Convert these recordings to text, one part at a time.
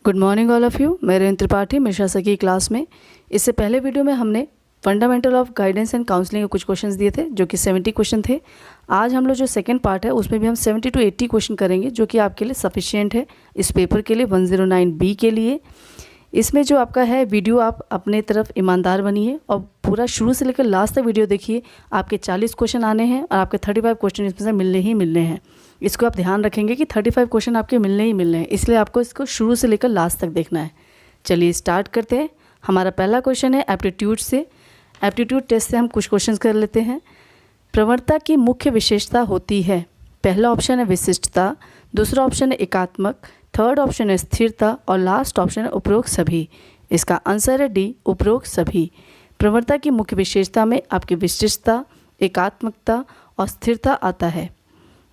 Good morning all of you. मैं rain Tripathi Mishra sir की class में इससे पहले वीडियो में हमने fundamental of guidance and counselling के कुछ क्वेश्चंस दिए थे जो कि 70 क्वेश्चन थे। आज हम लोग जो सेकंड पार्ट है उसमें भी हम 70 to 80 क्वेश्चन करेंगे जो कि आपके लिए सफिशिएंट है इस पेपर के लिए 109B के लिए। इसमें जो आपका है वीडियो आप अपने तरफ ईमानदार बनिए और पूरा शुरू से लेकर लास्ट तक वीडियो देखिए। आपके 40 क्वेश्चन आने हैं और आपके 35 क्वेश्चन इसमें से मिलने ही मिलने हैं। इसको आप ध्यान रखेंगे कि 35 क्वेश्चन आपके मिलने ही मिलने हैं, इसलिए आपको इसको शुरू से लेकर लास्ट तक देखना है। चलिए स्टार्ट करते हैं। हमारा पहला क्वेश्चन है एप्टीट्यूड से। एप्टीट्यूड टेस्ट से हम कुछ क्वेश्चन कर लेते हैं। प्रवणता की मुख्य विशेषता होती है। पहला ऑप्शन है विशिष्टता, दूसरा ऑप्शन है एकात्मक, थर्ड ऑप्शन है स्थिरता और लास्ट ऑप्शन है उपरोक्त सभी। इसका आंसर है डी, उपरोक्त सभी। प्रवणता की मुख्य विशेषता में आपकी विशिष्टता, एकात्मकता और स्थिरता आता है।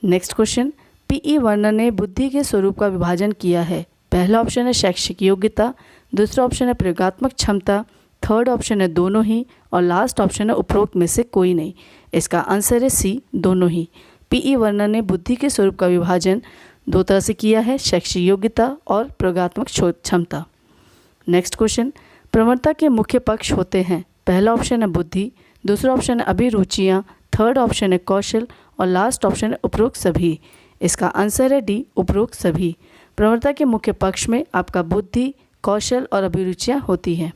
नेक्स्ट क्वेश्चन, पीई वर्णन ने बुद्धि के स्वरूप का विभाजन किया है। पहला ऑप्शन है शैक्षिक योग्यता, दूसरा ऑप्शन है प्रयोगात्मक क्षमता, थर्ड ऑप्शन है दोनों ही और लास्ट ऑप्शन है उपरोक्त में से कोई नहीं। इसका आंसर है सी, दोनों ही। पीई वर्णन ने बुद्धि के स्वरूप का विभाजन दो तरह से किया है, शैक्षिक योग्यता और प्रयोगात्मक क्षमता। नेक्स्ट क्वेश्चन, प्रवणता के मुख्य पक्ष होते हैं। पहला ऑप्शन है बुद्धि, दूसरा ऑप्शन है अभिरुचियाँ, थर्ड ऑप्शन है कौशल और लास्ट ऑप्शन है उपरोक्त सभी। इसका आंसर है डी, उपरोक्त सभी। प्रवणता के मुख्य पक्ष में आपका बुद्धि, कौशल और अभिरुचियाँ होती हैं।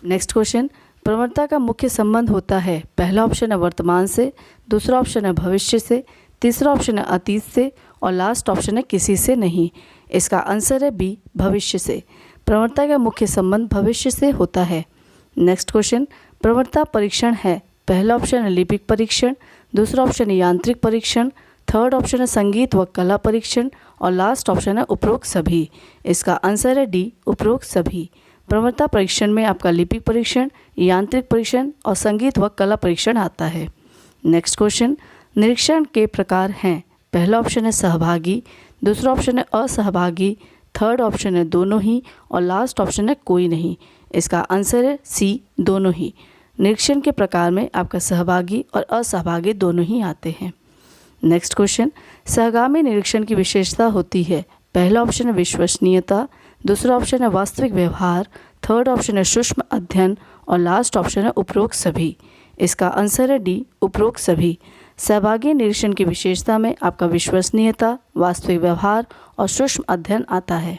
नेक्स्ट क्वेश्चन, प्रवणता का मुख्य संबंध होता है। पहला ऑप्शन है वर्तमान से, दूसरा ऑप्शन है भविष्य से, तीसरा ऑप्शन है अतीत से और लास्ट ऑप्शन है किसी से नहीं। इसका आंसर है बी, भविष्य से। प्रवणता का मुख्य संबंध भविष्य से होता है। नेक्स्ट क्वेश्चन, प्रवणता परीक्षण है। पहला ऑप्शन है लिपिक परीक्षण, दूसरा ऑप्शन है यांत्रिक परीक्षण, थर्ड ऑप्शन है संगीत व कला परीक्षण और लास्ट ऑप्शन है उपरोक्त सभी। इसका आंसर है डी, उपरोक्त सभी। प्रवणता परीक्षण में आपका लिपिक परीक्षण, यांत्रिक परीक्षण और संगीत व कला परीक्षण आता है। नेक्स्ट क्वेश्चन, निरीक्षण के प्रकार हैं। पहला ऑप्शन है सहभागी, दूसरा ऑप्शन है असहभागी, थर्ड ऑप्शन है दोनों ही और लास्ट ऑप्शन है कोई नहीं। इसका आंसर है सी, दोनों ही। निरीक्षण के प्रकार में आपका सहभागी और असहभागी दोनों ही आते हैं। नेक्स्ट क्वेश्चन, सहगामी निरीक्षण की विशेषता होती है। पहला ऑप्शन है विश्वसनीयता, दूसरा ऑप्शन है वास्तविक व्यवहार, थर्ड ऑप्शन है सूक्ष्म अध्ययन और लास्ट ऑप्शन है उपरोक्त सभी। इसका आंसर है डी, उपरोक्त सभी। सहभागी निरीक्षण की विशेषता में आपका विश्वसनीयता, वास्तविक व्यवहार और सूक्ष्म अध्ययन आता है।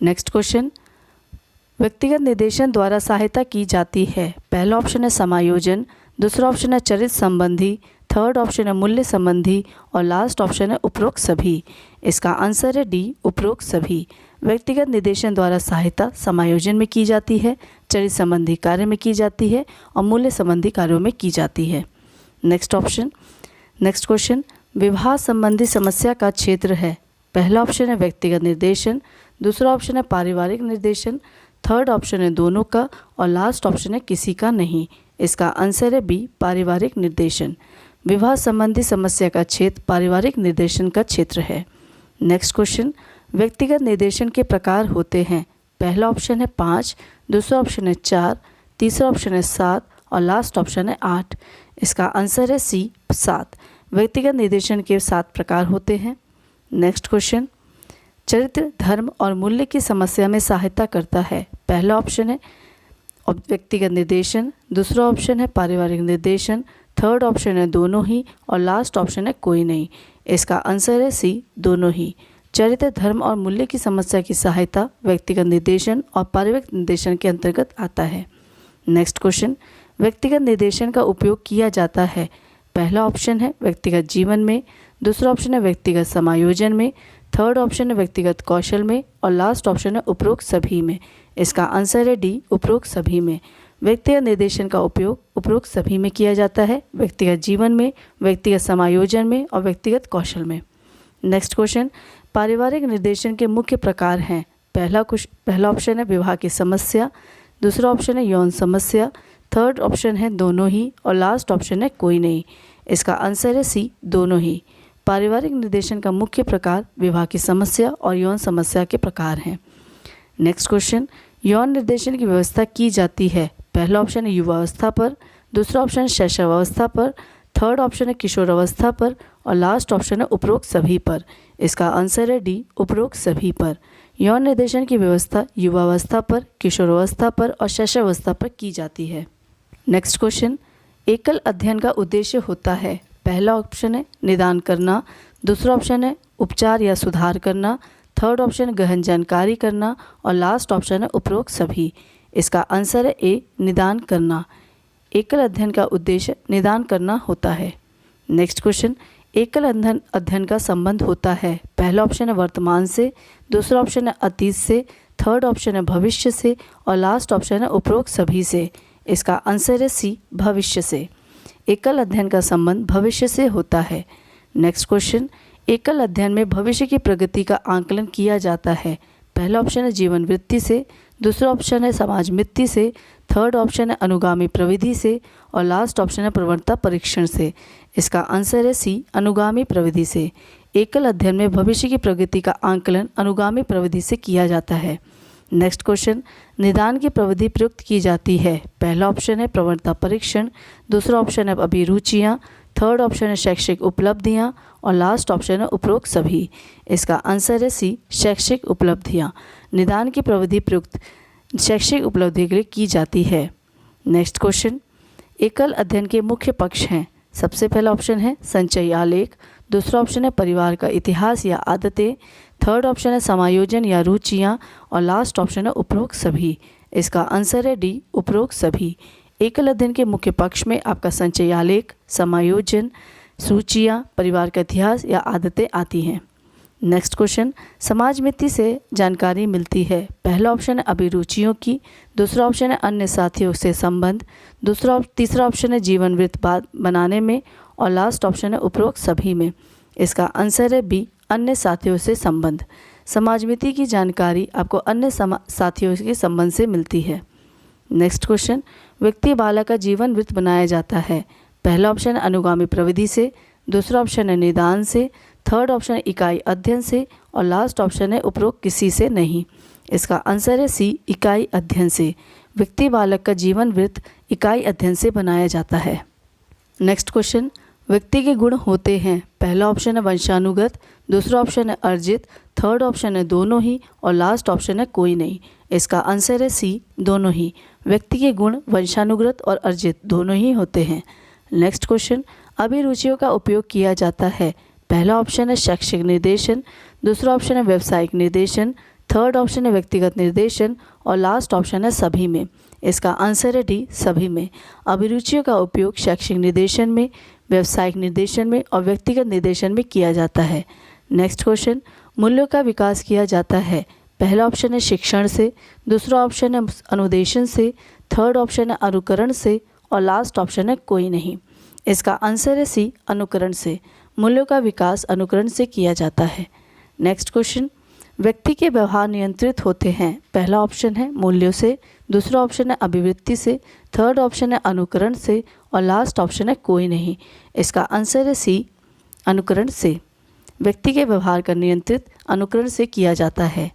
नेक्स्ट क्वेश्चन, व्यक्तिगत निर्देशन द्वारा सहायता की जाती है। पहला ऑप्शन है समायोजन, दूसरा ऑप्शन है चरित्र संबंधी, थर्ड ऑप्शन है मूल्य संबंधी और लास्ट ऑप्शन है उपरोक्त सभी। इसका आंसर है डी, उपरोक्त सभी। व्यक्तिगत निर्देशन द्वारा सहायता समायोजन में की जाती है, चरित्र संबंधी कार्य में की जाती है और मूल्य संबंधी कार्यों में की जाती है। नेक्स्ट क्वेश्चन, विवाह संबंधी समस्या का क्षेत्र है। पहला ऑप्शन है व्यक्तिगत निर्देशन, दूसरा ऑप्शन है पारिवारिक निर्देशन, थर्ड ऑप्शन है दोनों का और लास्ट ऑप्शन है किसी का नहीं। इसका आंसर है बी, पारिवारिक निर्देशन। विवाह संबंधी समस्या का क्षेत्र पारिवारिक निर्देशन का क्षेत्र है। नेक्स्ट क्वेश्चन, व्यक्तिगत निर्देशन के प्रकार होते हैं। पहला ऑप्शन है 5, दूसरा ऑप्शन है 4, तीसरा ऑप्शन है 7 और लास्ट ऑप्शन है 8। इसका आंसर है सी, 7। व्यक्तिगत निर्देशन के 7 प्रकार होते हैं। नेक्स्ट क्वेश्चन, चरित्र, धर्म और मूल्य की समस्या में सहायता करता है। पहला ऑप्शन है व्यक्तिगत निर्देशन, दूसरा ऑप्शन है पारिवारिक निर्देशन, थर्ड ऑप्शन है दोनों ही और लास्ट ऑप्शन है कोई नहीं। इसका आंसर है सी, दोनों ही। चरित्र, धर्म और मूल्य की समस्या की सहायता व्यक्तिगत निर्देशन और पारिवारिक निर्देशन के अंतर्गत आता है। नेक्स्ट क्वेश्चन, व्यक्तिगत निर्देशन का उपयोग किया जाता है। पहला ऑप्शन है व्यक्तिगत जीवन में, दूसरा ऑप्शन है व्यक्तिगत समायोजन में, थर्ड ऑप्शन है व्यक्तिगत कौशल में और लास्ट ऑप्शन है उपरोक्त सभी में। इसका आंसर है डी, उपरोक्त सभी में। व्यक्तिगत निर्देशन का उपयोग उपरोक्त सभी में किया जाता है, व्यक्तिगत जीवन में, व्यक्तिगत समायोजन में और व्यक्तिगत में। नेक्स्ट क्वेश्चन, पारिवारिक निर्देशन के मुख्य प्रकार हैं। पहला ऑप्शन है विवाह की समस्या, दूसरा ऑप्शन है यौन समस्या, थर्ड ऑप्शन है दोनों ही और लास्ट ऑप्शन है कोई नहीं। इसका आंसर है सी, दोनों ही। पारिवारिक निर्देशन का मुख्य प्रकार विवाह की समस्या और यौन समस्या के प्रकार हैं। नेक्स्ट क्वेश्चन, यौन निर्देशन की व्यवस्था की जाती है। पहला ऑप्शन है युवावस्था पर, दूसरा ऑप्शन है शैशवावस्था पर, थर्ड ऑप्शन है किशोरावस्था पर और लास्ट ऑप्शन है उपरोक्त सभी पर। इसका आंसर है डी, उपरोक्त सभी पर। यौन निर्देशन की व्यवस्था युवावस्था पर, किशोरावस्था पर और शैशवावस्था पर की जाती है। नेक्स्ट क्वेश्चन, एकल अध्ययन का उद्देश्य होता है। पहला ऑप्शन है निदान करना, दूसरा ऑप्शन है उपचार या सुधार करना, थर्ड ऑप्शन है गहन जानकारी करना और लास्ट ऑप्शन है उपरोक्त सभी। इसका आंसर है ए, निदान करना। एकल अध्ययन का उद्देश्य निदान करना होता है। नेक्स्ट क्वेश्चन, एकल अध्ययन का संबंध होता है। पहला ऑप्शन है वर्तमान से, दूसरा ऑप्शन है अतीत से, थर्ड ऑप्शन है भविष्य से और लास्ट ऑप्शन है उपरोक्त सभी से। इसका आंसर है सी, भविष्य से। एकल अध्ययन का संबंध भविष्य से होता है। नेक्स्ट क्वेश्चन, एकल अध्ययन में भविष्य की प्रगति का आंकलन किया जाता है। पहला ऑप्शन है जीवन वृत्ति से, दूसरा ऑप्शन है समाज मित्ति से, थर्ड ऑप्शन है अनुगामी प्रविधि से और लास्ट ऑप्शन है प्रवणता परीक्षण से। इसका आंसर है सी, अनुगामी प्रविधि से। एकल अध्ययन में भविष्य की प्रगति का आंकलन अनुगामी प्रविधि से किया जाता है। नेक्स्ट क्वेश्चन, निदान की प्रविधि प्रयुक्त की जाती है। पहला ऑप्शन है प्रवणता परीक्षण, दूसरा ऑप्शन है अभिरुचियाँ, थर्ड ऑप्शन है शैक्षिक उपलब्धियाँ और लास्ट ऑप्शन है उपरोक्त सभी। इसका आंसर है सी, शैक्षिक उपलब्धियाँ। निदान की प्रविधि प्रयुक्त शैक्षिक उपलब्धि के लिए की जाती है। नेक्स्ट क्वेश्चन, एकल अध्ययन के मुख्य पक्ष हैं। सबसे पहला ऑप्शन है संचयी आलेख, दूसरा ऑप्शन है परिवार का इतिहास या आदतें, थर्ड ऑप्शन है समायोजन या रुचियाँ और लास्ट ऑप्शन है उपरोक्त सभी। इसका आंसर है डी, उपरोक्त सभी। एकल अध्ययन के मुख्य पक्ष में आपका संचयी आलेख, समायोजन, सूचियाँ, परिवार का इतिहास या आदतें आती हैं। नेक्स्ट क्वेश्चन, समाज मित्ति से जानकारी मिलती है। पहला ऑप्शन है अभिरुचियों की, दूसरा ऑप्शन है अन्य साथियों से संबंध, तीसरा ऑप्शन है जीवन वृत्त बनाने में और लास्ट ऑप्शन है उपरोक्त सभी में। इसका आंसर है बी, अन्य साथियों से संबंध। समाज मित्ति की जानकारी आपको अन्य साथियों के संबंध से मिलती है। नेक्स्ट क्वेश्चन, व्यक्ति बालक का जीवन वृत्त बनाया जाता है। पहला ऑप्शन है अनुगामी प्रविधि से, दूसरा ऑप्शन है निदान से, थर्ड ऑप्शन है इकाई अध्ययन से और लास्ट ऑप्शन है उपरोक्त किसी से नहीं। इसका आंसर है सी, इकाई अध्ययन से। व्यक्ति बालक का जीवन वृत्त इकाई अध्ययन से बनाया जाता है। नेक्स्ट क्वेश्चन, व्यक्ति के गुण होते हैं। पहला ऑप्शन है वंशानुगत, दूसरा ऑप्शन है अर्जित, थर्ड ऑप्शन है दोनों ही और लास्ट ऑप्शन है कोई नहीं। इसका आंसर है सी, दोनों ही। व्यक्ति के गुण वंशानुगत और अर्जित दोनों ही होते हैं। नेक्स्ट क्वेश्चन, अभिरुचियों का उपयोग किया जाता है। पहला ऑप्शन है शैक्षिक निर्देशन, दूसरा ऑप्शन है व्यावसायिक निर्देशन, थर्ड ऑप्शन है व्यक्तिगत निर्देशन और लास्ट ऑप्शन है सभी में। इसका आंसर है डी, सभी में। अभिरुचियों का उपयोग शैक्षिक निर्देशन में, व्यावसायिक निर्देशन में और व्यक्तिगत निर्देशन में किया जाता है। नेक्स्ट क्वेश्चन, मूल्यों का विकास किया जाता है। पहला ऑप्शन है शिक्षण से, दूसरा ऑप्शन है अनुदेशन से, थर्ड ऑप्शन है अनुकरण से और लास्ट ऑप्शन है कोई नहीं। इसका आंसर है सी, अनुकरण से। मूल्यों का विकास अनुकरण से किया जाता है। नेक्स्ट क्वेश्चन, व्यक्ति के व्यवहार नियंत्रित होते हैं। पहला ऑप्शन है मूल्यों से, दूसरा ऑप्शन है अभिवृत्ति से, थर्ड ऑप्शन है अनुकरण से और लास्ट ऑप्शन है कोई नहीं। इसका आंसर है सी, अनुकरण से। व्यक्ति के व्यवहार का नियंत्रित अनुकरण से किया जाता है।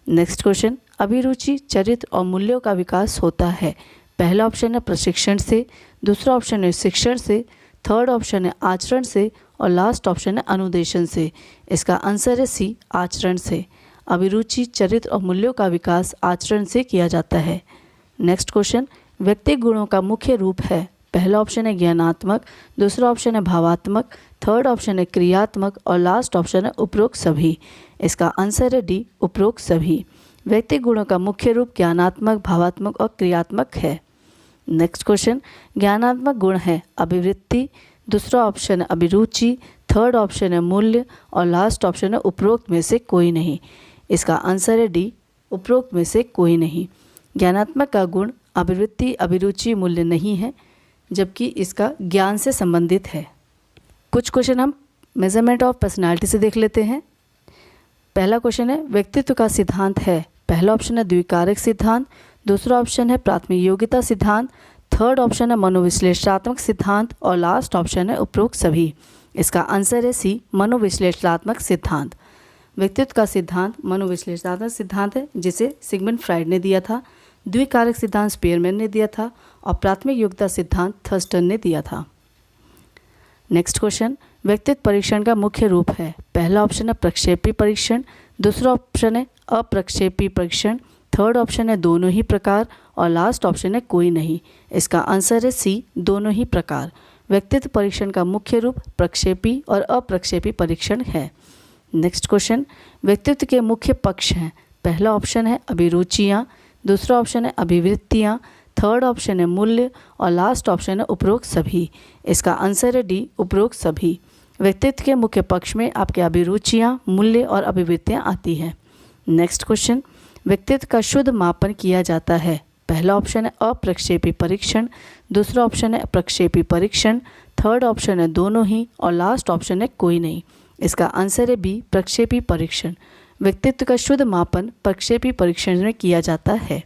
नेक्स्ट क्वेश्चन, अभिरुचि, चरित्र और मूल्यों का विकास होता है। पहला ऑप्शन है प्रशिक्षण से, दूसरा ऑप्शन है शिक्षण से, थर्ड ऑप्शन है आचरण से और लास्ट ऑप्शन है अनुदेशन से। इसका आंसर है सी, आचरण से। अभिरुचि, चरित्र और मूल्यों का विकास आचरण से किया जाता है। नेक्स्ट क्वेश्चन, व्यक्तिगत गुणों का मुख्य रूप है। पहला ऑप्शन है ज्ञानात्मक, दूसरा ऑप्शन है भावात्मक, थर्ड ऑप्शन है क्रियात्मक और लास्ट ऑप्शन है उपरोक्त सभी। इसका आंसर है डी, उपरोक्त सभी। व्यक्तिगत गुणों का मुख्य रूप ज्ञानात्मक, भावात्मक और क्रियात्मक है। नेक्स्ट क्वेश्चन, ज्ञानात्मक गुण है अभिवृत्ति, दूसरा ऑप्शन है अभिरुचि, थर्ड ऑप्शन है मूल्य और लास्ट ऑप्शन है उपरोक्त में से कोई नहीं। इसका आंसर है डी, उपरोक्त में से कोई नहीं। ज्ञानात्मक का गुण अभिवृत्ति, अभिरुचि, मूल्य नहीं है, जबकि इसका ज्ञान से संबंधित है। कुछ क्वेश्चन हम मेजरमेंट ऑफ पर्सनालिटी से देख लेते हैं। पहला क्वेश्चन है व्यक्तित्व का सिद्धांत है। पहला ऑप्शन है द्विकारक सिद्धांत, दूसरा ऑप्शन है प्राथमिक योग्यता सिद्धांत, थर्ड ऑप्शन है मनोविश्लेषणात्मक सिद्धांत और लास्ट ऑप्शन है उपरोक्त सभी। इसका आंसर है सी, मनोविश्लेषणात्मक सिद्धांत। व्यक्तित्व का सिद्धांत मनोविश्लेषणात्मक सिद्धांत है, जिसे सिगमंड फ्राइड ने दिया था। द्विकारक सिद्धांत स्पीयरमैन ने दिया था और प्राथमिक योग्यता सिद्धांत थर्स्टन ने दिया था। नेक्स्ट क्वेश्चन, व्यक्तित्व परीक्षण का मुख्य रूप है। पहला ऑप्शन है प्रक्षेपी परीक्षण, दूसरा ऑप्शन है अप्रक्षेपी परीक्षण, थर्ड ऑप्शन है दोनों ही प्रकार और लास्ट ऑप्शन है कोई नहीं। इसका आंसर है सी, दोनों ही प्रकार। व्यक्तित्व परीक्षण का मुख्य रूप प्रक्षेपी और अप्रक्षेपी परीक्षण है। नेक्स्ट क्वेश्चन, व्यक्तित्व के मुख्य पक्ष हैं। पहला ऑप्शन है अभिरुचियाँ, दूसरा ऑप्शन है अभिवृत्तियाँ, थर्ड ऑप्शन है मूल्य और लास्ट ऑप्शन है उपरोक्त सभी। इसका आंसर है डी, उपरोक्त सभी। व्यक्तित्व के मुख्य पक्ष में आपके अभिरुचियाँ, मूल्य और अभिवृत्तियाँ आती हैं। नेक्स्ट क्वेश्चन, व्यक्तित्व का शुद्ध मापन किया जाता है। पहला ऑप्शन है अप्रक्षेपी परीक्षण, दूसरा ऑप्शन है प्रक्षेपी परीक्षण, थर्ड ऑप्शन है दोनों ही और लास्ट ऑप्शन है कोई नहीं। इसका आंसर है बी, प्रक्षेपी परीक्षण। व्यक्तित्व का शुद्ध मापन प्रक्षेपी परीक्षण में किया जाता है।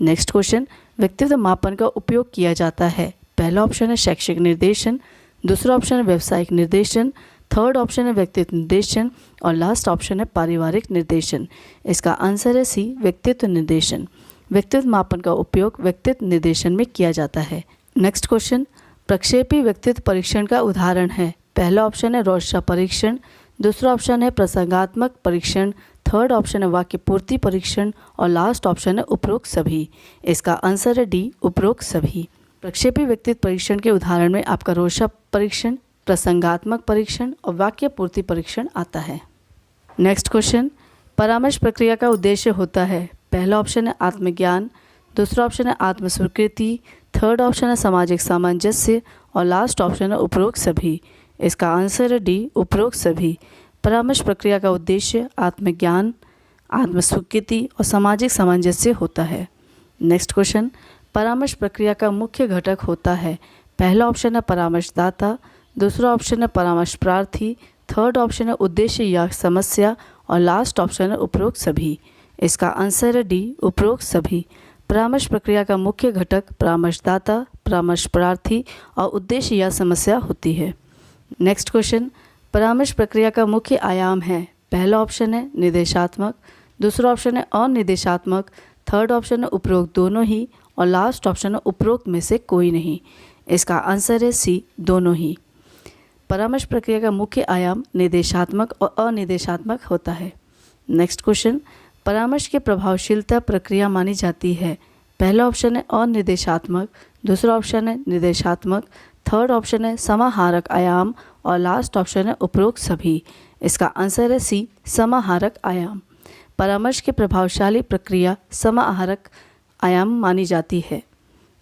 नेक्स्ट क्वेश्चन, व्यक्तित्व मापन का उपयोग किया जाता है। पहला ऑप्शन है शैक्षिक निर्देशन, दूसरा ऑप्शन है व्यावसायिक निर्देशन, थर्ड ऑप्शन है व्यक्तित्व निर्देशन और लास्ट ऑप्शन है पारिवारिक निर्देशन। इसका आंसर है सी, व्यक्तित्व निर्देशन। व्यक्तित्व मापन का उपयोग व्यक्तित्व निर्देशन में किया जाता है। नेक्स्ट क्वेश्चन, प्रक्षेपी व्यक्तित्व परीक्षण का उदाहरण है। पहला ऑप्शन है रोस्टर परीक्षण, दूसरा ऑप्शन है प्रसंगात्मक परीक्षण, थर्ड ऑप्शन है वाक्य पूर्ति परीक्षण और लास्ट ऑप्शन है उपरोक्त सभी। इसका आंसर है डी, उपरोक्त सभी। प्रक्षेपी व्यक्तित्व परीक्षण के उदाहरण में आपका रोस्टर परीक्षण, प्रसंगात्मक परीक्षण और वाक्य पूर्ति परीक्षण आता है। नेक्स्ट क्वेश्चन, परामर्श प्रक्रिया का उद्देश्य होता है। पहला ऑप्शन है आत्मज्ञान, दूसरा ऑप्शन है आत्मस्वीकृति, थर्ड ऑप्शन है सामाजिक सामंजस्य और लास्ट ऑप्शन है उपरोक्त सभी। इसका आंसर है डी, उपरोक्त सभी। परामर्श प्रक्रिया का उद्देश्य आत्मज्ञान, आत्मस्वीकृति और सामाजिक सामंजस्य होता है। नेक्स्ट क्वेश्चन, परामर्श प्रक्रिया का मुख्य घटक होता है। पहला ऑप्शन है परामर्शदाता, दूसरा ऑप्शन है परामर्श प्रार्थी, थर्ड ऑप्शन है उद्देश्य या समस्या और लास्ट ऑप्शन है उपरोक्त सभी। इसका आंसर है डी, उपरोक्त सभी। परामर्श प्रक्रिया का मुख्य घटक परामर्शदाता, परामर्श प्रार्थी और उद्देश्य या समस्या होती है। नेक्स्ट क्वेश्चन, परामर्श प्रक्रिया का मुख्य आयाम है। पहला ऑप्शन है निर्देशात्मक, दूसरा ऑप्शन है अनिर्देशात्मक, थर्ड ऑप्शन है उपरोक्त दोनों ही और लास्ट ऑप्शन है उपरोक्त में से कोई नहीं। इसका आंसर है सी, दोनों ही। परामर्श प्रक्रिया का मुख्य आयाम निर्देशात्मक और अनिर्देशात्मक होता है। नेक्स्ट क्वेश्चन, परामर्श की प्रभावशीलता प्रक्रिया मानी जाती है। पहला ऑप्शन है अनिर्देशात्मक, दूसरा ऑप्शन है निर्देशात्मक, थर्ड ऑप्शन है समाहारक आयाम और लास्ट ऑप्शन है उपरोक्त सभी। इसका आंसर है सी, समाहारक आयाम। परामर्श की प्रभावशाली प्रक्रिया समाहारक आयाम मानी जाती है।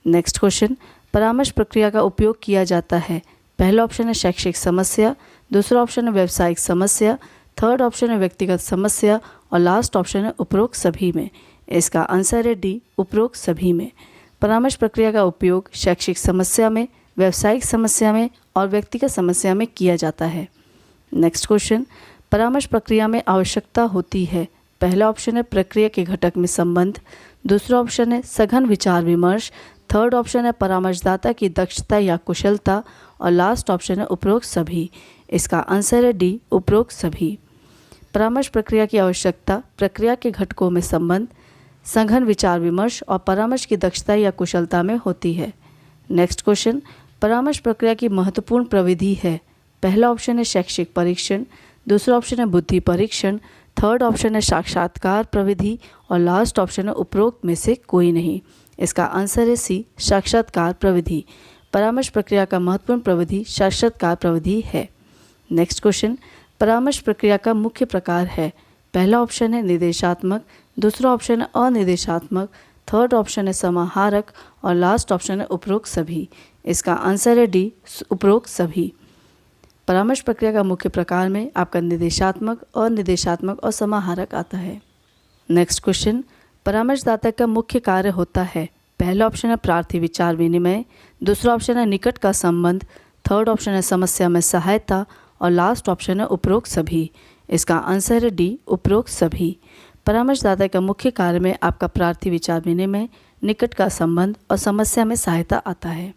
नेक्स्ट क्वेश्चन, परामर्श प्रक्रिया का उपयोग किया जाता है। पहला ऑप्शन है शैक्षिक समस्या, दूसरा ऑप्शन है व्यावसायिक समस्या, थर्ड ऑप्शन है व्यक्तिगत समस्या और लास्ट ऑप्शन है उपरोक्त सभी में। इसका आंसर है डी, उपरोक्त सभी में। परामर्श प्रक्रिया का उपयोग शैक्षिक समस्या में, व्यावसायिक समस्या में और व्यक्तिगत समस्या में किया जाता है। नेक्स्ट क्वेश्चन, परामर्श प्रक्रिया में आवश्यकता होती है। पहला ऑप्शन है प्रक्रिया के घटक में संबंध, दूसरा ऑप्शन है सघन विचार विमर्श, थर्ड ऑप्शन है परामर्शदाता की दक्षता या कुशलता और लास्ट ऑप्शन है उपरोक्त सभी। इसका आंसर है डी, उपरोक्त सभी। परामर्श प्रक्रिया की आवश्यकता प्रक्रिया के घटकों में संबंध, सघन विचार विमर्श और परामर्श की दक्षता या कुशलता में होती है। नेक्स्ट क्वेश्चन, परामर्श प्रक्रिया की महत्वपूर्ण प्रविधि है। पहला ऑप्शन है शैक्षिक परीक्षण, दूसरा ऑप्शन है बुद्धि परीक्षण, थर्ड ऑप्शन है साक्षात्कार प्रविधि और लास्ट ऑप्शन है उपरोक्त में से कोई नहीं। इसका आंसर है सी, साक्षात्कार प्रविधि। परामर्श प्रक्रिया का महत्वपूर्ण प्रविधि साक्षात्कार प्रविधि है। नेक्स्ट क्वेश्चन, परामर्श प्रक्रिया का मुख्य प्रकार है। पहला ऑप्शन है निर्देशात्मक, दूसरा ऑप्शन है अनिर्देशात्मक, थर्ड ऑप्शन है समाहारक और लास्ट ऑप्शन है उपरोक्त सभी। इसका आंसर है डी, उपरोक्त सभी। परामर्श प्रक्रिया का मुख्य प्रकार में आपका निर्देशात्मक, अनिर्देशात्मक और समाहारक आता है। नेक्स्ट क्वेश्चन, परामर्शदाता का मुख्य कार्य होता है। पहला ऑप्शन है प्रार्थी विचार विनिमय, दूसरा ऑप्शन है निकट का संबंध, थर्ड ऑप्शन है समस्या में सहायता और लास्ट ऑप्शन है उपरोक्त सभी। इसका आंसर है डी, उपरोक्त सभी। परामर्शदाता का मुख्य कार्य में आपका प्रार्थी विचार विनिमय, निकट का संबंध और समस्या में सहायता आता है।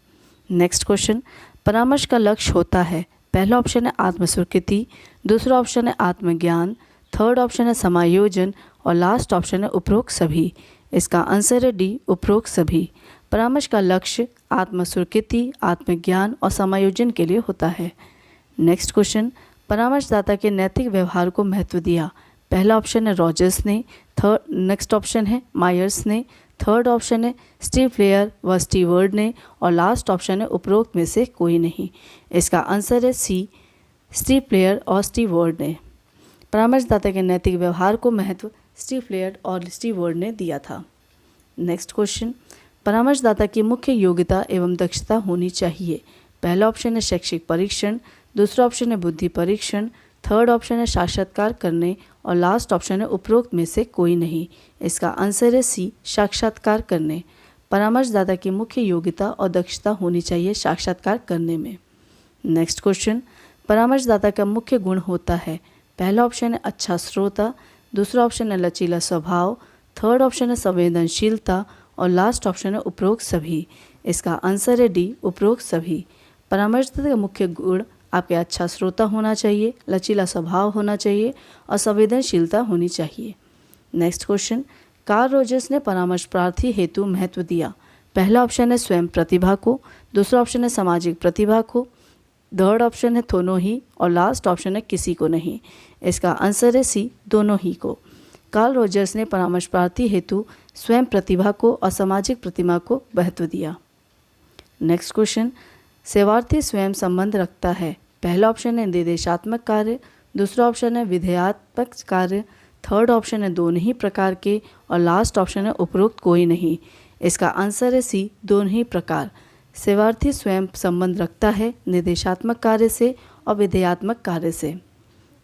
नेक्स्ट क्वेश्चन, परामर्श का लक्ष्य होता है। पहला ऑप्शन है आत्मस्वीकृति, दूसरा ऑप्शन है आत्मज्ञान, थर्ड ऑप्शन है समायोजन और लास्ट ऑप्शन है उपरोक्त सभी। इसका आंसर है डी, उपरोक्त सभी। परामर्श का लक्ष्य आत्मस्वीकृति, आत्मज्ञान और समायोजन के लिए होता है। नेक्स्ट क्वेश्चन, परामर्शदाता के नैतिक व्यवहार को महत्व दिया। पहला ऑप्शन है रॉजर्स ने, नेक्स्ट ऑप्शन है मायर्स ने, थर्ड ऑप्शन है स्टीव प्लेयर व स्टीवर्ड ने, और लास्ट ऑप्शन है उपरोक्त में से कोई नहीं। इसका आंसर है सी, स्टीव प्लेयर और स्टीवर्ड ने। परामर्शदाता के नैतिक व्यवहार को महत्व स्टीव प्लेयर और स्टीवर्ड ने दिया था। नेक्स्ट क्वेश्चन, परामर्शदाता की मुख्य योग्यता एवं दक्षता होनी चाहिए। पहला ऑप्शन है शैक्षिक परीक्षण, दूसरा ऑप्शन है बुद्धि परीक्षण, थर्ड ऑप्शन है साक्षात्कार करने, और लास्ट ऑप्शन है उपरोक्त में से कोई नहीं। इसका आंसर है सी, साक्षात्कार करने। परामर्शदाता की मुख्य योग्यता और दक्षता होनी चाहिए साक्षात्कार करने में। नेक्स्ट क्वेश्चन, परामर्शदाता का मुख्य गुण होता है। पहला ऑप्शन है अच्छा श्रोता, दूसरा ऑप्शन है लचीला स्वभाव, थर्ड ऑप्शन है संवेदनशीलता, और लास्ट ऑप्शन है उपरोक्त सभी। इसका आंसर है डी, उपरोक्त सभी। परामर्शदाता का मुख्य गुण आपके अच्छा श्रोता होना चाहिए, लचीला स्वभाव होना चाहिए और संवेदनशीलता होनी चाहिए। नेक्स्ट क्वेश्चन, कार्ल रोजर्स ने परामर्श प्रार्थी हेतु महत्व दिया। पहला ऑप्शन है स्वयं प्रतिभा को, दूसरा ऑप्शन है सामाजिक प्रतिभा को, थर्ड ऑप्शन है दोनों ही, और लास्ट ऑप्शन है किसी को नहीं। इसका आंसर है सी, दोनों ही को। कार्ल रोजर्स ने परामर्श प्रार्थी हेतु स्वयं प्रतिभा को और सामाजिक प्रतिभा को महत्व दिया। नेक्स्ट क्वेश्चन, सेवार्थी स्वयं संबंध रखता है। पहला ऑप्शन है निर्देशात्मक कार्य, दूसरा ऑप्शन है विधेयात्मक कार्य, थर्ड ऑप्शन है दोनों ही प्रकार के, और लास्ट ऑप्शन है उपरोक्त कोई नहीं। इसका आंसर है सी, दोनों ही प्रकार। सेवार्थी स्वयं संबंध रखता है निर्देशात्मक कार्य से और विधेयात्मक कार्य से।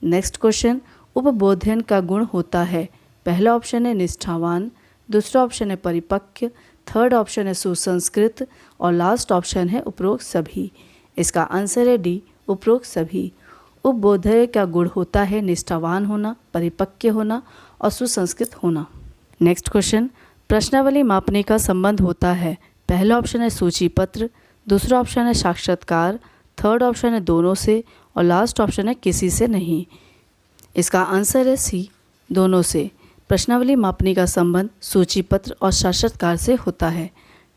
नेक्स्ट क्वेश्चन, उपबोधन का गुण होता है। पहला ऑप्शन है निष्ठावान, दूसरा ऑप्शन है परिपक्व, थर्ड ऑप्शन है सुसंस्कृत, और लास्ट ऑप्शन है उपरोक्त सभी। इसका आंसर है डी, उपरोक्त सभी। उपबोधक का गुण होता है निष्ठावान होना, परिपक्व होना और सुसंस्कृत होना। नेक्स्ट क्वेश्चन, प्रश्नावली मापने का संबंध होता है। पहला ऑप्शन है सूची पत्र, दूसरा ऑप्शन है साक्षात्कार, थर्ड ऑप्शन है दोनों से, और लास्ट ऑप्शन है किसी से नहीं। इसका आंसर है सी, दोनों से। प्रश्नावली मापने का संबंध सूची पत्र और साक्षात्कार से होता है।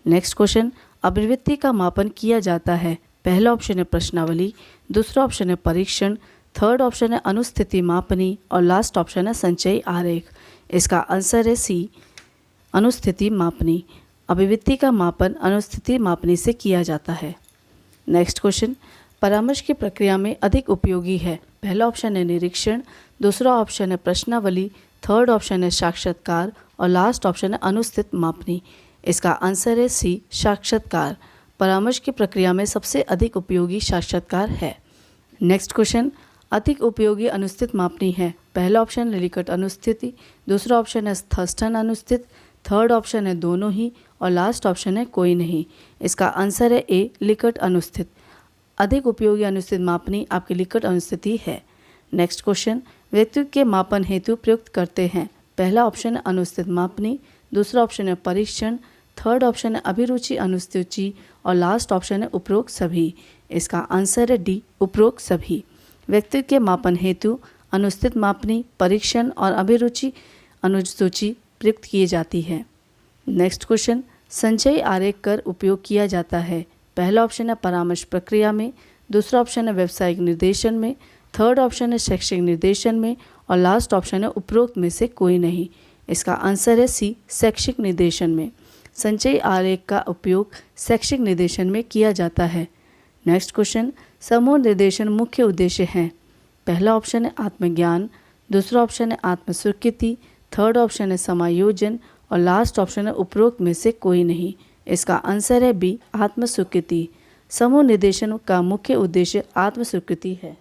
नेक्स्ट क्वेश्चन, अभिवृत्ति का मापन किया जाता है। पहला ऑप्शन है प्रश्नावली, दूसरा ऑप्शन है परीक्षण, थर्ड ऑप्शन है अनुस्थिति मापनी, और लास्ट ऑप्शन है संचयी आरेख। इसका आंसर है सी, अनुस्थिति मापनी। अभिवृत्ति का मापन अनुस्थिति मापनी से किया जाता है। नेक्स्ट क्वेश्चन, परामर्श की प्रक्रिया में अधिक उपयोगी है। पहला ऑप्शन है निरीक्षण, दूसरा ऑप्शन है प्रश्नावली, थर्ड ऑप्शन है साक्षात्कार, और लास्ट ऑप्शन है अनुस्थित मापनी। इसका आंसर है सी, साक्षात्कार। परामर्श की प्रक्रिया में सबसे अधिक उपयोगी साक्षात्कार है। नेक्स्ट क्वेश्चन, अधिक उपयोगी अनुस्थित मापनी है। पहला ऑप्शन है लिखित अनुस्थिति, दूसरा ऑप्शन है स्थस्थन अनुस्थित, थर्ड ऑप्शन है दोनों ही, और लास्ट ऑप्शन है कोई नहीं। इसका आंसर है ए, लिखित अनुस्थित। अधिक उपयोगी अनुस्थित मापनी आपकी लिखित अनुस्थिति है। नेक्स्ट क्वेश्चन, व्यक्तित्व के मापन हेतु प्रयुक्त करते हैं। पहला ऑप्शन है अनुस्थित मापनी, दूसरा ऑप्शन है परीक्षण, थर्ड ऑप्शन है अभिरुचि अनुसूची, और लास्ट ऑप्शन है उपरोक्त सभी। इसका आंसर है डी, उपरोक्त सभी। व्यक्तित्व के मापन हेतु अनुस्थित मापनी, परीक्षण और अभिरुचि अनुसूची प्रयुक्त की जाती है। नेक्स्ट क्वेश्चन, संचयी आरेख कर उपयोग किया जाता है। पहला ऑप्शन है परामर्श प्रक्रिया में, दूसरा ऑप्शन है व्यावसायिक निर्देशन में, थर्ड ऑप्शन है शैक्षिक निर्देशन में, और लास्ट ऑप्शन है उपरोक्त में से कोई नहीं। इसका आंसर है सी, शैक्षिक निर्देशन में। संचयी आरेख का उपयोग शैक्षिक निर्देशन में किया जाता है। नेक्स्ट क्वेश्चन, समूह निर्देशन मुख्य उद्देश्य हैं। पहला ऑप्शन है आत्मज्ञान, दूसरा ऑप्शन है आत्मस्वीकृति, थर्ड ऑप्शन है समायोजन, और लास्ट ऑप्शन है उपरोक्त में से कोई नहीं। इसका आंसर है बी, आत्मस्वीकृति। समूह निर्देशन का मुख्य उद्देश्य आत्मस्वीकृति है।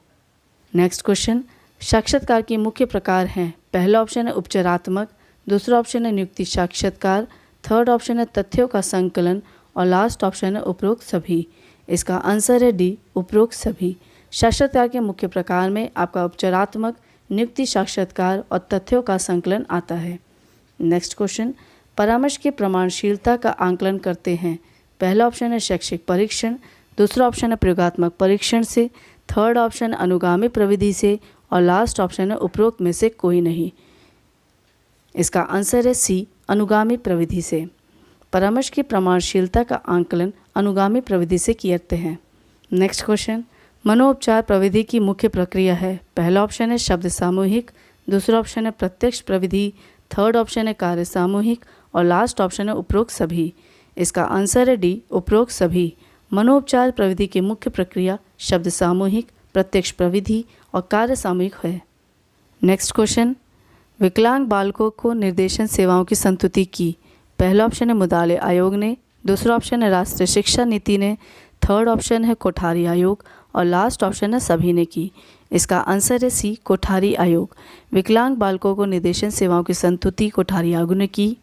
नेक्स्ट क्वेश्चन, साक्षात्कार के मुख्य प्रकार हैं। पहला ऑप्शन है उपचारात्मक, दूसरा ऑप्शन है नियुक्ति साक्षात्कार, थर्ड ऑप्शन है तथ्यों का संकलन, और लास्ट ऑप्शन है उपरोक्त सभी। इसका आंसर है डी, उपरोक्त सभी। साक्षात्कार के मुख्य प्रकार में आपका उपचारात्मक, नियुक्ति साक्षात्कार और तथ्यों का संकलन आता है। नेक्स्ट क्वेश्चन, परामर्श की प्रमाणशीलता का आंकलन करते हैं। पहला ऑप्शन है शैक्षिक परीक्षण, दूसरा ऑप्शन है प्रयोगात्मक परीक्षण से, थर्ड ऑप्शन है अनुगामी प्रविधि से, और लास्ट ऑप्शन है उपरोक्त में से कोई नहीं। इसका आंसर है सी, अनुगामी प्रविधि से। परामर्श की प्रमाणशीलता का आंकलन अनुगामी प्रविधि से करते हैं। नेक्स्ट क्वेश्चन, मनोउपचार प्रविधि की मुख्य प्रक्रिया है। पहला ऑप्शन है शब्द सामूहिक, दूसरा ऑप्शन है प्रत्यक्ष प्रविधि, थर्ड ऑप्शन है कार्य सामूहिक और लास्ट ऑप्शन है उपरोक्त सभी। इसका आंसर है डी, उपरोक्त सभी। मनोपचार प्रविधि की मुख्य प्रक्रिया शब्द सामूहिक, प्रत्यक्ष प्रविधि और कार्य सामूहिक है। नेक्स्ट क्वेश्चन, विकलांग बालकों को निर्देशन सेवाओं की संस्तुति की। पहला ऑप्शन है मुदाले आयोग ने, दूसरा ऑप्शन है राष्ट्रीय शिक्षा नीति ने, थर्ड ऑप्शन है कोठारी आयोग और लास्ट ऑप्शन है सभी ने की। इसका आंसर है सी, कोठारी आयोग। विकलांग बालकों को निर्देशन सेवाओं की संस्तुति कोठारी आयोग ने की।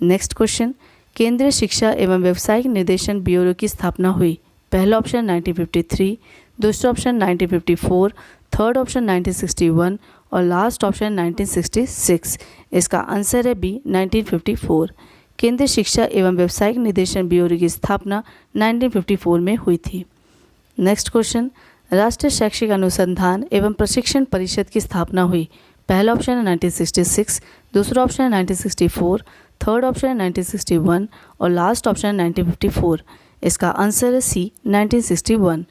नेक्स्ट क्वेश्चन, केंद्रीय शिक्षा एवं व्यावसायिक निर्देशन ब्यूरो की स्थापना हुई। पहला ऑप्शन 1953, दूसरा ऑप्शन 1954, थर्ड ऑप्शन 1961 और लास्ट ऑप्शन 1966। इसका आंसर है बी, 1954। केंद्रीय शिक्षा एवं व्यावसायिक निर्देशन ब्यूरो की स्थापना 1954 में हुई थी। नेक्स्ट क्वेश्चन, राष्ट्रीय शैक्षिक अनुसंधान एवं प्रशिक्षण परिषद की स्थापना हुई। पहला ऑप्शन है 1966, दूसरा ऑप्शन है 1964, थर्ड ऑप्शन है 1961 और लास्ट ऑप्शन है 1954। इसका आंसर है सी, 1961।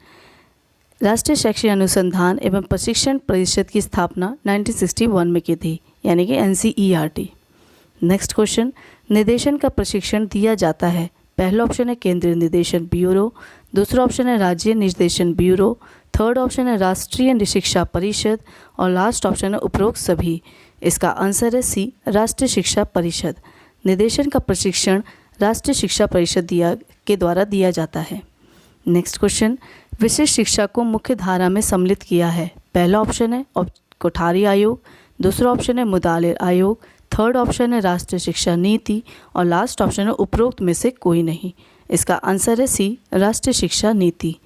राष्ट्रीय शैक्षिक अनुसंधान एवं प्रशिक्षण परिषद की स्थापना 1961 में की थी, यानी कि NCERT। नेक्स्ट क्वेश्चन, निर्देशन का प्रशिक्षण दिया जाता है। पहला ऑप्शन है केंद्रीय निर्देशन ब्यूरो, दूसरा ऑप्शन है राज्य निर्देशन ब्यूरो, थर्ड ऑप्शन है राष्ट्रीय शिक्षा परिषद और लास्ट ऑप्शन है उपरोक्त सभी। इसका आंसर है सी, राष्ट्रीय शिक्षा परिषद। निर्देशन का प्रशिक्षण राष्ट्रीय शिक्षा परिषद के द्वारा दिया जाता है। नेक्स्ट क्वेश्चन, विशिष्ट शिक्षा को मुख्य धारा में सम्मिलित किया है। पहला ऑप्शन है कोठारी आयोग, दूसरा ऑप्शन है मुदाले आयोग, थर्ड ऑप्शन है राष्ट्रीय शिक्षा नीति और लास्ट ऑप्शन है उपरोक्त में से कोई नहीं। इसका आंसर है सी, राष्ट्रीय शिक्षा नीति।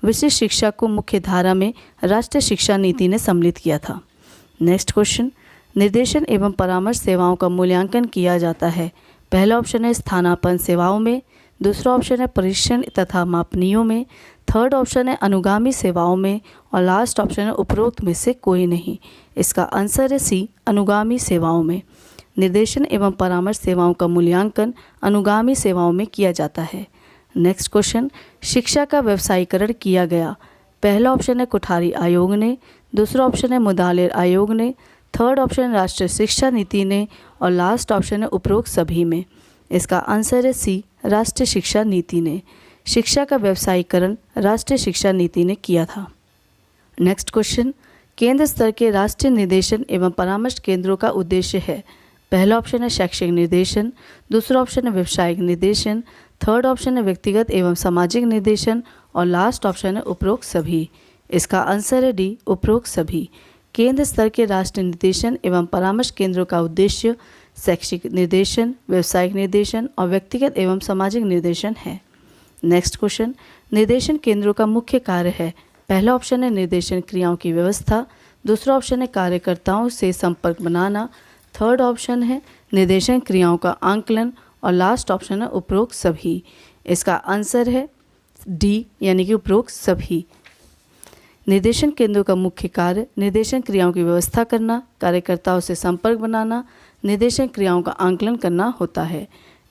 विशिष्ट शिक्षा को मुख्य धारा में राष्ट्रीय शिक्षा नीति ने सम्मिलित किया था। नेक्स्ट क्वेश्चन, निर्देशन एवं परामर्श सेवाओं का मूल्यांकन किया जाता है। पहला ऑप्शन है स्थानापन्न सेवाओं में, दूसरा ऑप्शन है परीक्षण तथा मापनियों में, थर्ड ऑप्शन है अनुगामी सेवाओं में और लास्ट ऑप्शन है उपरोक्त में से कोई नहीं। इसका आंसर है सी, अनुगामी सेवाओं में। निर्देशन एवं परामर्श सेवाओं का मूल्यांकन अनुगामी सेवाओं में किया जाता है। नेक्स्ट क्वेश्चन, शिक्षा का व्यवसायीकरण किया गया। पहला ऑप्शन है कोठारी आयोग ने, दूसरा ऑप्शन है मुदाले आयोग ने, थर्ड ऑप्शन राष्ट्रीय शिक्षा नीति ने और लास्ट ऑप्शन है उपरोक्त सभी में। इसका आंसर है सी, राष्ट्रीय शिक्षा नीति ने। शिक्षा का व्यवसायीकरण राष्ट्रीय शिक्षा नीति ने किया था। नेक्स्ट क्वेश्चन, केंद्र स्तर के राष्ट्रीय निर्देशन एवं परामर्श केंद्रों का उद्देश्य है। पहला ऑप्शन है शैक्षिक निर्देशन, दूसरा ऑप्शन है व्यावसायिक निर्देशन, थर्ड ऑप्शन है व्यक्तिगत एवं सामाजिक निर्देशन और लास्ट ऑप्शन है उपरोक्त सभी। इसका आंसर है डी, उपरोक्त सभी। केंद्र स्तर के राष्ट्रीय निर्देशन एवं परामर्श केंद्रों का उद्देश्य शैक्षिक निर्देशन, व्यावसायिक निर्देशन और व्यक्तिगत एवं सामाजिक निर्देशन है। नेक्स्ट क्वेश्चन, निर्देशन केंद्रों का मुख्य कार्य है। पहला ऑप्शन है निर्देशन क्रियाओं की व्यवस्था, दूसरा ऑप्शन है कार्यकर्ताओं से संपर्क बनाना, थर्ड ऑप्शन है निर्देशन क्रियाओं का आंकलन और लास्ट ऑप्शन है उपरोक्त सभी। इसका आंसर है डी, यानी कि उपरोक्त सभी। निर्देशन केंद्रों का मुख्य कार्य निर्देशन क्रियाओं की व्यवस्था करना, कार्यकर्ताओं से संपर्क बनाना, निर्देशन क्रियाओं का आंकलन करना होता है।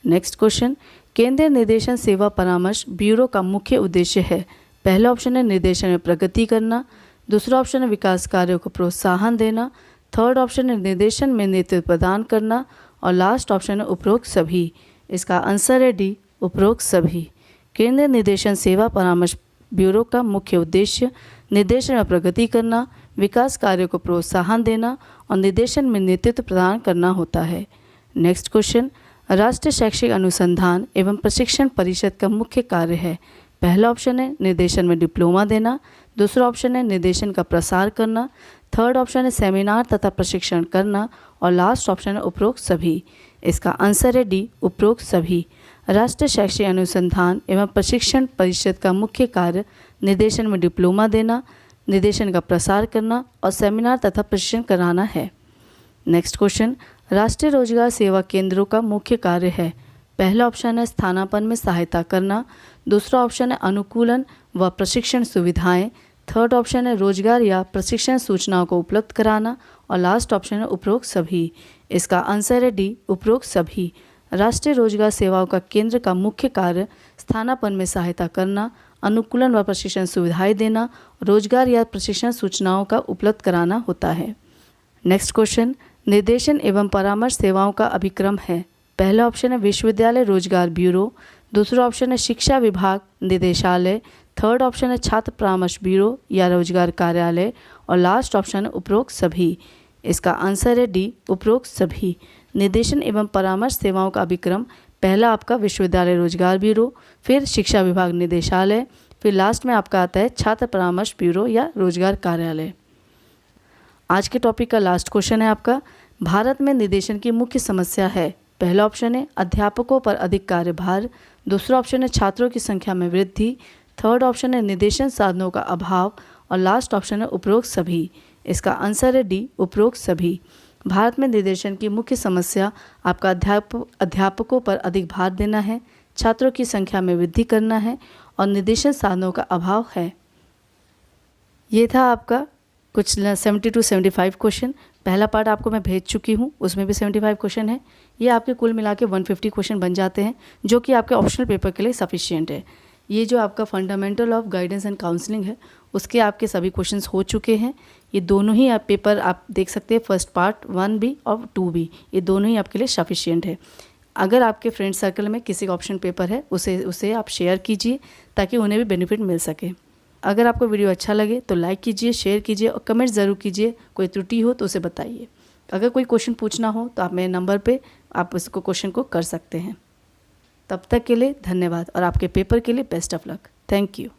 नेक्स्ट क्वेश्चन, केंद्रीय निर्देशन सेवा परामर्श ब्यूरो का मुख्य उद्देश्य है। पहला ऑप्शन है निर्देशन में प्रगति करना, दूसरा ऑप्शन है विकास कार्यों को प्रोत्साहन देना, थर्ड ऑप्शन है निर्देशन में नेतृत्व प्रदान करना और लास्ट ऑप्शन है उपरोक्त सभी। इसका आंसर है डी, उपरोक्त सभी। केंद्रीय निर्देशन सेवा परामर्श ब्यूरो का मुख्य उद्देश्य निर्देशन में प्रगति करना, विकास कार्यों को प्रोत्साहन देना और निर्देशन में नेतृत्व प्रदान करना होता है। नेक्स्ट क्वेश्चन, राष्ट्रीय शैक्षिक अनुसंधान एवं प्रशिक्षण परिषद का मुख्य कार्य है। पहला ऑप्शन है निर्देशन में डिप्लोमा देना, दूसरा ऑप्शन है निर्देशन का प्रसार करना, थर्ड ऑप्शन है सेमिनार तथा प्रशिक्षण करना और लास्ट ऑप्शन है उपरोक्त सभी। इसका आंसर है डी, उपरोक्त सभी। राष्ट्रीय शैक्षिक अनुसंधान एवं प्रशिक्षण परिषद का मुख्य कार्य निर्देशन में डिप्लोमा देना, निर्देशन का प्रसार करना और सेमिनार तथा प्रशिक्षण कराना है। नेक्स्ट क्वेश्चन, राष्ट्रीय रोजगार सेवा केंद्रों का मुख्य कार्य है। पहला ऑप्शन है स्थानापन्न में सहायता करना, दूसरा ऑप्शन है अनुकूलन व प्रशिक्षण सुविधाएं, थर्ड ऑप्शन है रोजगार या प्रशिक्षण सूचनाओं को उपलब्ध कराना और लास्ट ऑप्शन है उपरोक्त सभी। इसका आंसर है डी, उपरोक्त सभी। राष्ट्रीय रोजगार सेवाओं का केंद्र का मुख्य कार्य स्थानापन्न में सहायता करना, अनुकूलन व प्रशिक्षण सुविधाएं देना, रोजगार या प्रशिक्षण सूचनाओं का उपलब्ध कराना होता है। नेक्स्ट क्वेश्चन, निर्देशन एवं परामर्श सेवाओं का अभिक्रम है। पहला ऑप्शन है विश्वविद्यालय रोजगार ब्यूरो, दूसरा ऑप्शन है शिक्षा विभाग निदेशालय, थर्ड ऑप्शन है छात्र परामर्श ब्यूरो या रोजगार कार्यालय, और लास्ट ऑप्शन है उपरोक्त सभी। इसका आंसर है डी, उपरोक्त सभी। निर्देशन एवं परामर्श सेवाओं का अभिक्रम, पहला आपका विश्वविद्यालय रोजगार ब्यूरो, फिर शिक्षा विभाग निदेशालय, फिर लास्ट में आपका आता है छात्र परामर्श ब्यूरो या रोजगार कार्यालय। आज के टॉपिक का लास्ट क्वेश्चन है आपका, भारत में निर्देशन की मुख्य समस्या है। पहला ऑप्शन है अध्यापकों पर अधिक कार्यभार, दूसरा ऑप्शन है छात्रों की संख्या में वृद्धि, थर्ड ऑप्शन है निर्देशन साधनों का अभाव, और लास्ट ऑप्शन है उपरोक्त सभी। इसका आंसर है डी, उपरोक्त सभी। भारत में निर्देशन की मुख्य समस्या आपका अध्यापकों पर अधिक भार देना है, छात्रों की संख्या में वृद्धि करना है और निर्देशन साधनों का अभाव है। ये था आपका कुछ 70 to 75 क्वेश्चन। पहला पार्ट आपको मैं भेज चुकी हूँ, उसमें भी 75 क्वेश्चन है। ये आपके कुल मिला के 150 क्वेश्चन बन जाते हैं, जो कि आपके ऑप्शनल पेपर के लिए सफिशिएंट है। ये जो आपका fundamental of guidance and counselling है, उसके आपके सभी क्वेश्चंस हो चुके हैं। ये दोनों ही आप पेपर आप देख सकते हैं, फर्स्ट पार्ट 1B और 2B, ये दोनों ही आपके लिए सफिशिएंट है। अगर आपके फ्रेंड सर्कल में किसी का ऑप्शन पेपर है, उसे आप शेयर कीजिए ताकि उन्हें भी बेनिफिट मिल सके। अगर आपको वीडियो अच्छा लगे तो लाइक कीजिए, शेयर कीजिए और कमेंट ज़रूर कीजिए। कोई त्रुटि हो तो उसे बताइए। अगर कोई क्वेश्चन पूछना हो तो आप मेरे नंबर पे आप उसको क्वेश्चन को कर सकते हैं। तब तक के लिए धन्यवाद और आपके पेपर के लिए best of luck. Thank you.